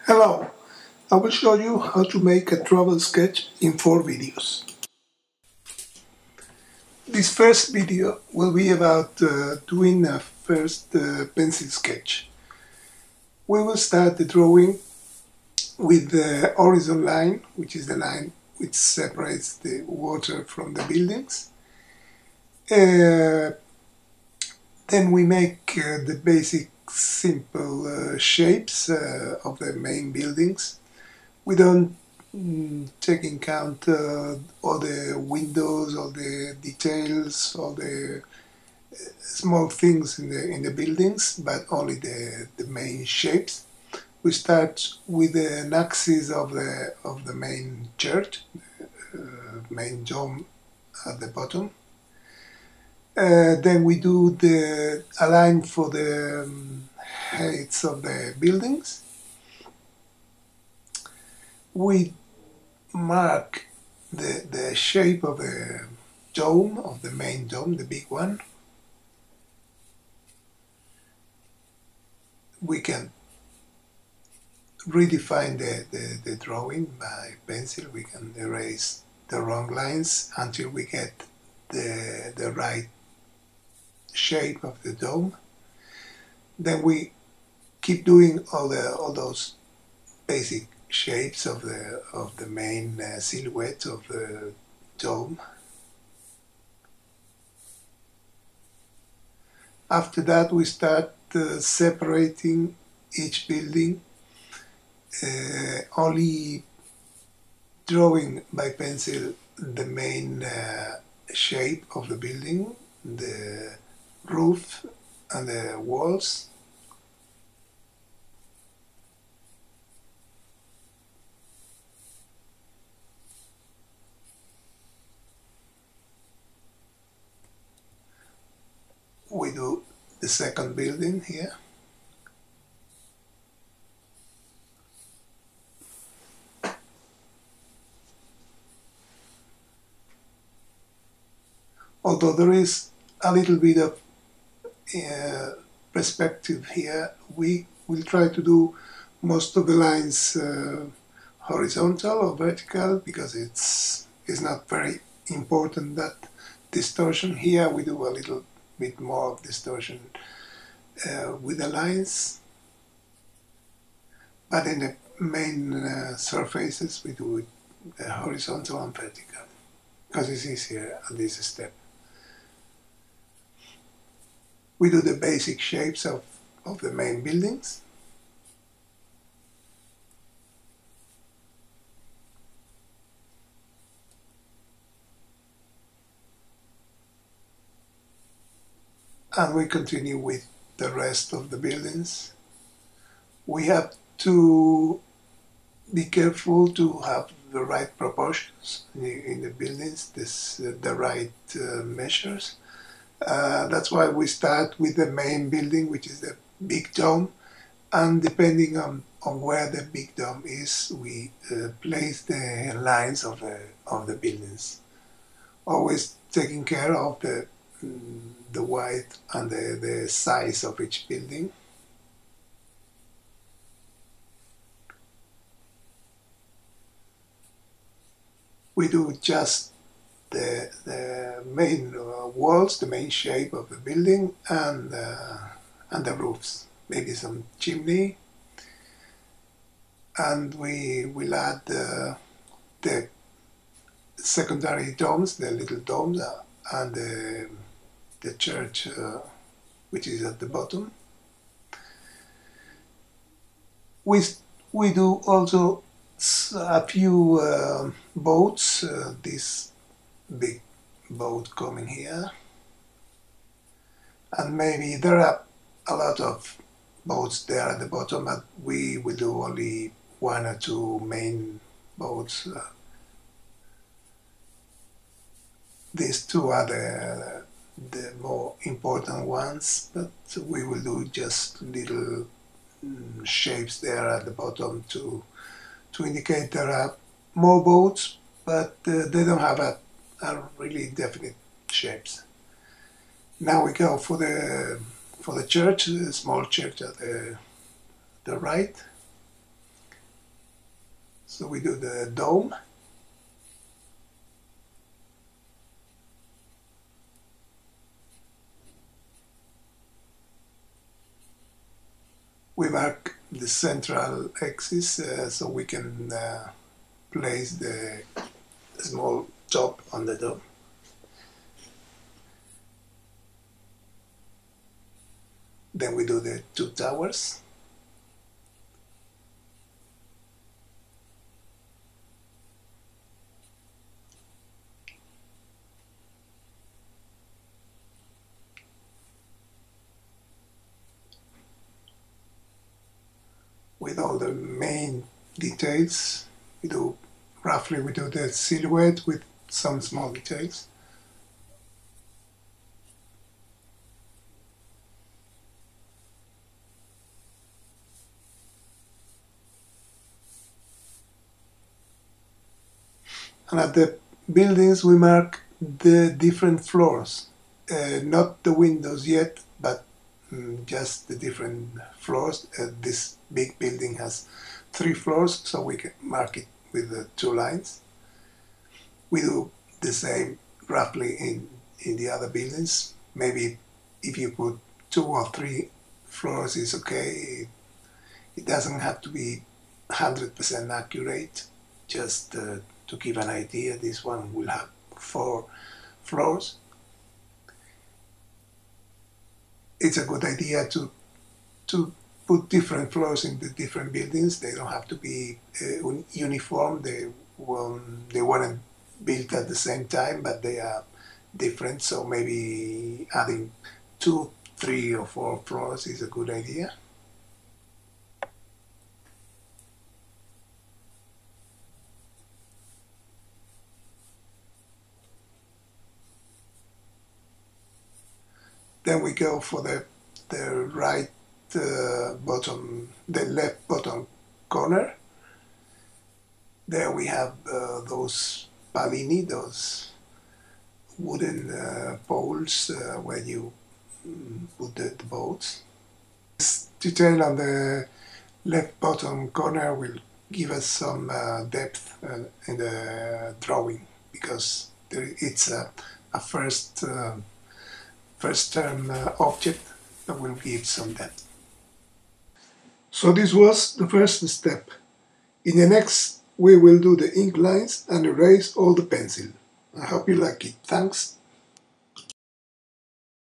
Hello, I will show you how to make a travel sketch in 4 videos. This first video will be about doing a first pencil sketch. We will start the drawing with the horizon line, which is the line which separates the water from the buildings. Then we make the basic simple shapes of the main buildings. We don't take in count all the windows, all the details, all the small things in the buildings, but only the main shapes. We start with an axis of the main church, main dome at the bottom. Then we do a line for the heights of the buildings. We mark the shape of the dome, of the main dome, the big one. We can redefine the drawing by pencil. We can erase the wrong lines until we get the right shape of the dome. Then we keep doing all those basic shapes of the main silhouette of the dome. After that, we start separating each building, only drawing by pencil the main shape of the building, the roof and the walls. We do the second building here. Although there is a little bit of perspective here, we will try to do most of the lines horizontal or vertical, because it's not very important that distortion. Here we do a little bit more of distortion with the lines, but in the main surfaces we do it horizontal and vertical, because it's easier at this step. We do the basic shapes of the main buildings. And we continue with the rest of the buildings. We have to be careful to have the right proportions in the buildings, the right measures. That's why we start with the main building, which is the big dome, and depending on where the big dome is, we place the lines of the buildings, always taking care of the width and the size of each building. We do just the main walls, the main shape of the building, and the roofs, maybe some chimney, and we will add the secondary domes, the little domes, and the church, which is at the bottom. We do also a few boats, this big boat coming here, and maybe there are a lot of boats there at the bottom, but we will do only 1 or 2 main boats. These 2 are the more important ones, but we will do just little shapes there at the bottom to indicate there are more boats, but they don't have a really definite shapes. Now we go for the church, the small church at the right. So we do the dome. We mark the central axis so we can place the small top on the dome. Then we do the two towers. With all the main details, we do the silhouette with some small details. And at the buildings we mark the different floors, not the windows yet, but just the different floors. This big building has 3 floors, so we can mark it with the 2 lines. We do the same roughly in the other buildings. Maybe if you put 2 or 3 floors is okay. It doesn't have to be 100% accurate, just to give an idea. This one will have 4 floors. It's a good idea to put different floors in the different buildings. They don't have to be uniform. They weren't built at the same time, but they are different. So maybe adding 2, 3 or 4 floors is a good idea. Then we go for the right bottom, the left bottom corner. There we have those palini, those wooden poles where you put the boats. This detail on the left bottom corner will give us some depth in the drawing, because it's a first term object that will give some depth. So this was the first step. In the next we will do the ink lines and erase all the pencil. I hope you like it. Thanks.